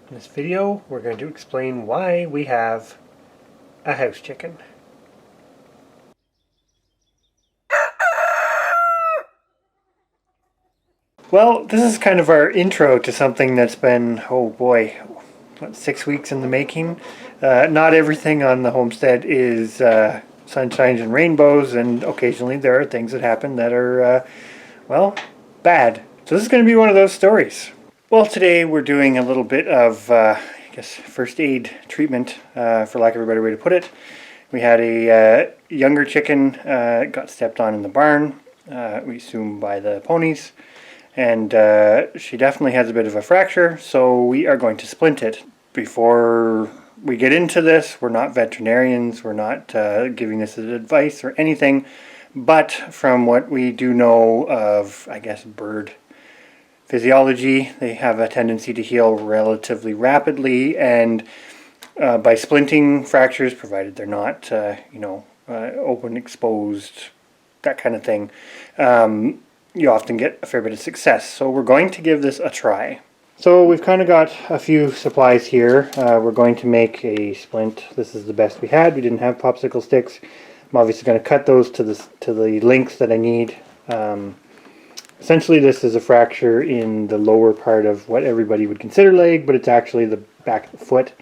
In this video, we're going to explain why we have a house chicken. Well, this is kind of our intro to something that's been, oh boy, what, 6 weeks in the making. Not everything on the homestead is sunshines and rainbows, and occasionally there are things that happen that are, well, bad. So this is going to be one of those stories. Well, today we're doing a little bit of, I guess, first aid treatment, for lack of a better way to put it. We had a younger chicken got stepped on in the barn, we assume by the ponies, and she definitely has a bit of a fracture, so we are going to splint it. Before we get into this, we're not veterinarians, we're not giving this as advice or anything, but from what we do know of, I guess, bird physiology, they have a tendency to heal relatively rapidly, and by splinting fractures, provided they're not, open, exposed, that kind of thing, you often get a fair bit of success. So we're going to give this a try. So we've kind of got a few supplies here. We're going to make a splint. This is the best we had. We didn't have popsicle sticks. I'm obviously going to cut those to the length that I need. Essentially, this is a fracture in the lower part of what everybody would consider leg, but it's actually the back of the foot,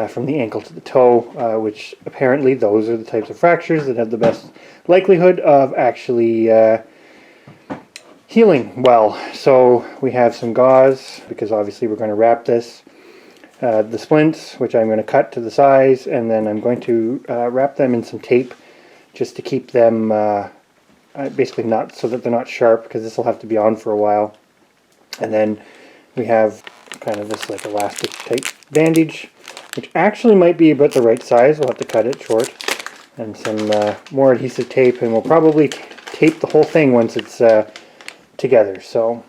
from the ankle to the toe, which apparently those are the types of fractures that have the best likelihood of actually healing well. So we have some gauze, because obviously we're going to wrap this. The splints, which I'm going to cut to the size, and then I'm going to wrap them in some tape just to keep them basically not so that they're not sharp, because this will have to be on for a while. And then we have kind of this like elastic type bandage, which actually might be about the right size. We'll have to cut it short, and some more adhesive tape, and we'll probably tape the whole thing once it's together. So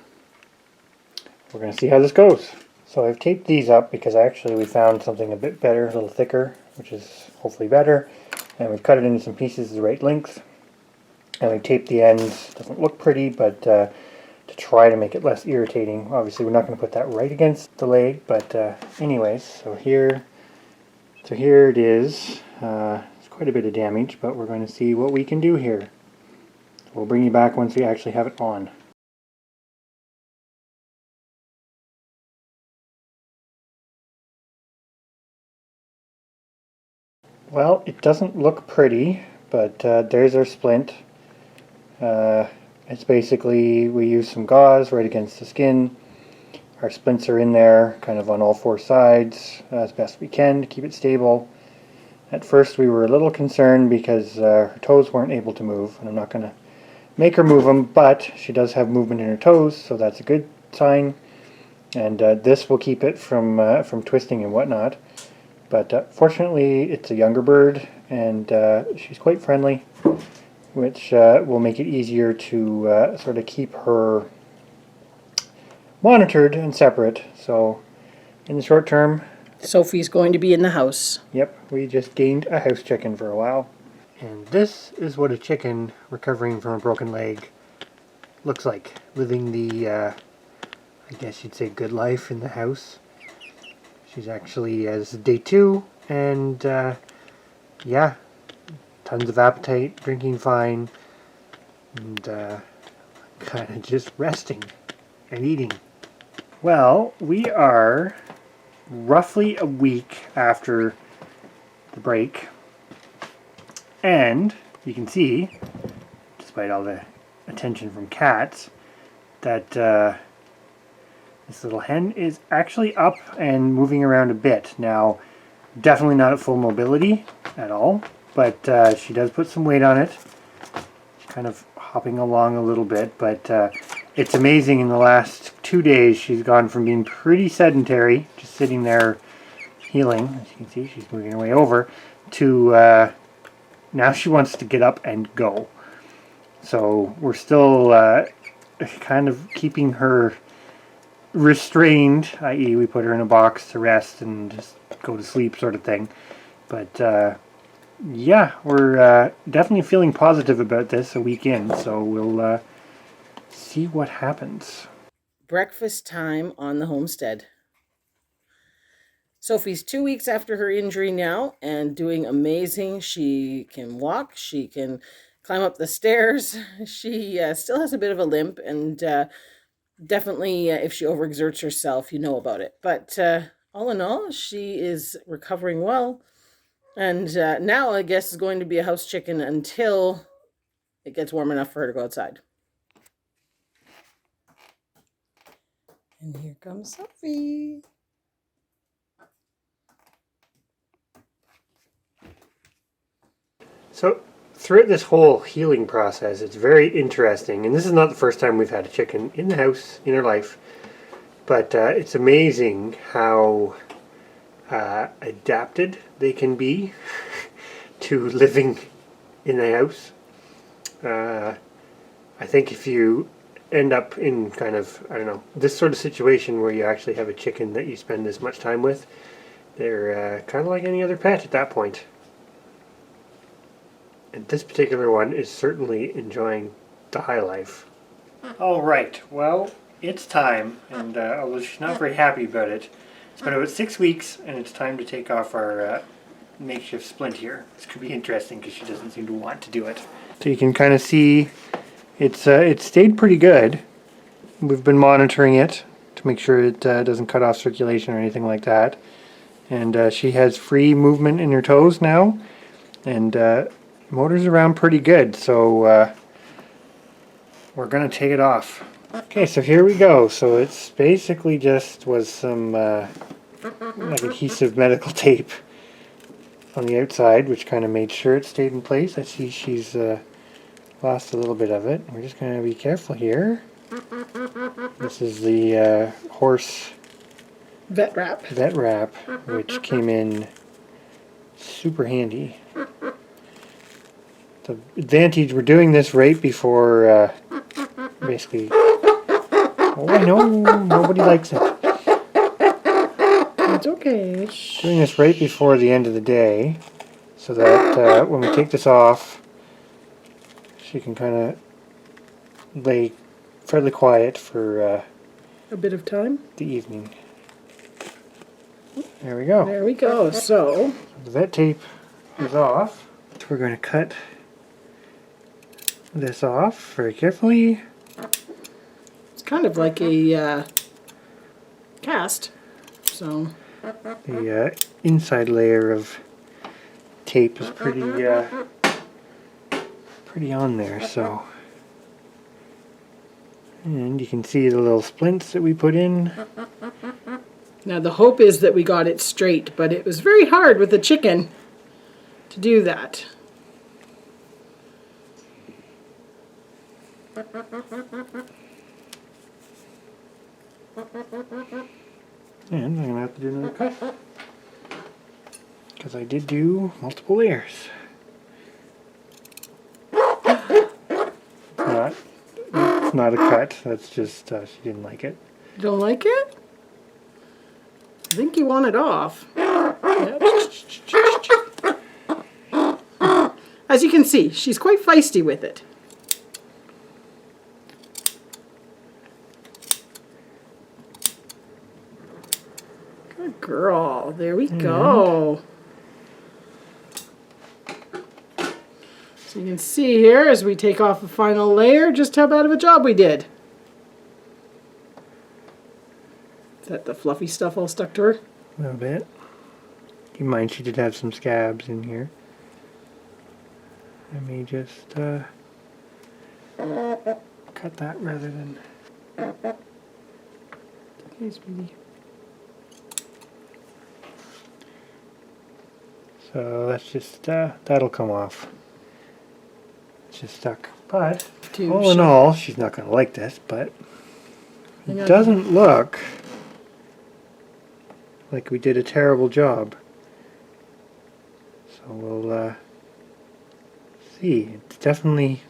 we're going to see how this goes. So I've taped these up because actually we found something a bit better, a little thicker, which is hopefully better, and we've cut it into some pieces the right length. And we taped the ends. Doesn't look pretty, but to try to make it less irritating. Obviously, we're not going to put that right against the leg, but anyways, so here it is. It's quite a bit of damage, but we're going to see what we can do here. We'll bring you back once we actually have it on. Well, it doesn't look pretty, but there's our splint. It's basically, we use some gauze right against the skin. Our splints are in there kind of on all four sides as best we can to keep it stable. At first we were a little concerned because her toes weren't able to move, and I'm not going to make her move them, but she does have movement in her toes, so that's a good sign. And this will keep it from twisting and whatnot. But fortunately it's a younger bird, and she's quite friendly, which will make it easier to sort of keep her monitored and separate. So in the short term, Sophie's going to be in the house. yep, we just gained a house chicken for a while. And this is what a chicken recovering from a broken leg looks like, living the, I guess you'd say, good life in the house. She's actually, this is day 2, and yeah, tons of appetite, drinking fine, and kind of just resting and eating. Well, we are roughly a week after the break, and you can see, despite all the attention from cats, that this little hen is actually up and moving around a bit. Now, definitely not at full mobility at all, but she does put some weight on it. She's kind of hopping along a little bit, but it's amazing, in the last 2 days she's gone from being pretty sedentary, just sitting there healing, as you can see she's moving her way over, to now she wants to get up and go. So we're still kind of keeping her restrained, i.e. we put her in a box to rest and just go to sleep sort of thing. But yeah, we're definitely feeling positive about this a week in, so we'll see what happens. Breakfast time on the homestead. Sophie's 2 weeks after her injury now and doing amazing. She can walk, she can climb up the stairs. She still has a bit of a limp, and definitely if she overexerts herself, you know about it. But all in all, she is recovering well. And now I guess is going to be a house chicken until it gets warm enough for her to go outside. And here comes Sophie. So throughout this whole healing process, it's very interesting, and this is not the first time we've had a chicken in the house in our life, but it's amazing how adapted they can be to living in a house. I think if you end up in kind of, I don't know, this sort of situation where you actually have a chicken that you spend this much time with, they're kind of like any other pet at that point. And this particular one is certainly enjoying the high life. All right, well, it's time, and although she's not very happy about it, it's been about 6 weeks, and it's time to take off our makeshift splint here. This could be interesting because she doesn't seem to want to do it. So you can kind of see it's stayed pretty good. We've been monitoring it to make sure it doesn't cut off circulation or anything like that. And she has free movement in her toes now, and motor's around pretty good, so we're gonna take it off. Okay, so here we go. So it's basically just was some like adhesive medical tape on the outside, which kind of made sure it stayed in place. I see she's lost a little bit of it. We're just gonna be careful here. This is the horse Vet wrap. which came in super handy. The advantage, we're doing this right before, basically, oh I know, nobody likes it. It's okay. Doing this right before the end of the day, so that when we take this off, she can kind of lay fairly quiet for A bit of time. the evening. There we go. There we go. So The vet tape is off. So we're going to cut this off very carefully. it's kind of like a cast. So The inside layer of tape is pretty on there, so. And you can see the little splints that we put in. now the hope is that we got it straight, but it was very hard with the chicken to do that. And I'm going to have to do another cut, because I did do multiple layers. It's not a cut, that's just she didn't like it. You don't like it? I think you want it off. Yep. As you can see, she's quite feisty with it. Good girl. There we go. So you can see here as we take off the final layer just how bad of a job we did. Is that the fluffy stuff all stuck to her? A little bit. Keep in mind she did have some scabs in here. I may just cut that rather than. Okay, sweetie. So that's just that'll come off. It's just stuck. But all in all, she's not going to like this. But it doesn't look like we did a terrible job. So we'll see. It's definitely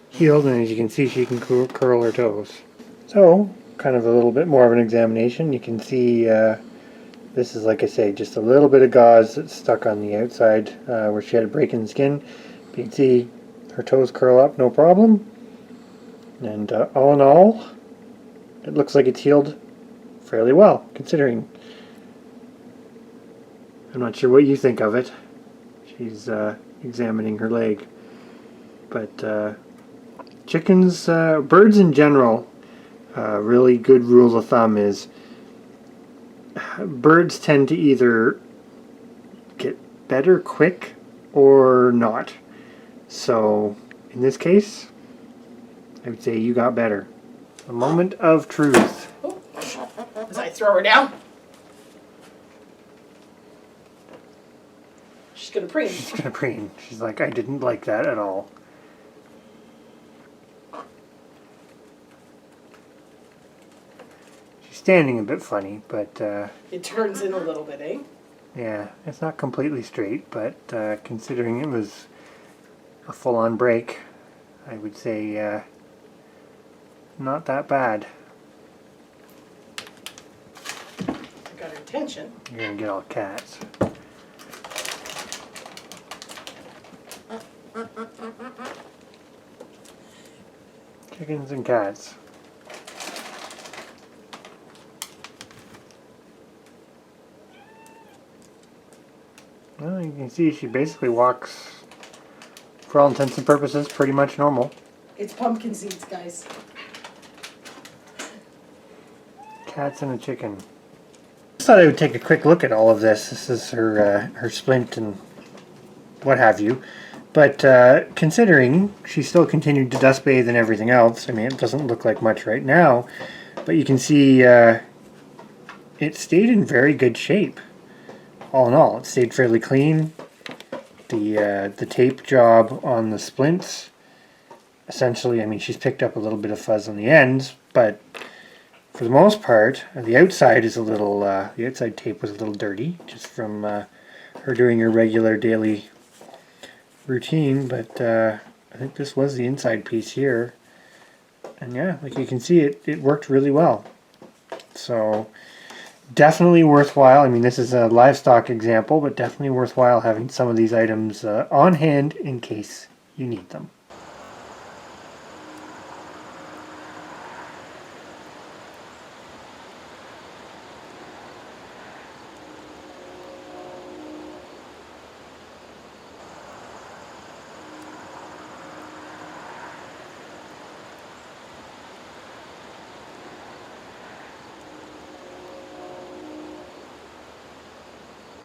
healed, and as you can see, she can curl her toes. So, kind of a little bit more of an examination. You can see this is, like I say, just a little bit of gauze that's stuck on the outside where she had a break in the skin. You can see her toes curl up, no problem. And all in all, it looks like it's healed fairly well, considering I'm not sure what you think of it. She's examining her leg. But chickens, birds in general, really good rule of thumb is birds tend to either get better quick or not. So in this case, I would say you got better. A moment of truth. Oh, as I throw her down. She's going to preen. She's going to preen. She's like, I didn't like that at all. She's standing a bit funny, but... it turns in a little bit, eh? Yeah, it's not completely straight, but considering it was a full-on break, I would say not that bad. Got her attention. You're going to get all cats. Chickens and cats. Well, you can see she basically walks, for all intents and purposes, pretty much normal. It's pumpkin seeds, guys. Cats and a chicken. Just thought I would take a quick look at all of this. This is her splint and what have you. But considering she still continued to dust bathe and everything else, I mean, it doesn't look like much right now, but you can see it stayed in very good shape. All in all, it stayed fairly clean. The tape job on the splints, essentially, I mean, she's picked up a little bit of fuzz on the ends, but for the most part, the outside is a little, the outside tape was a little dirty, just from her doing her regular daily routine, but I think this was the inside piece here, and yeah, like you can see, it worked really well. So definitely worthwhile. I mean, this is a livestock example, but definitely worthwhile having some of these items on hand in case you need them.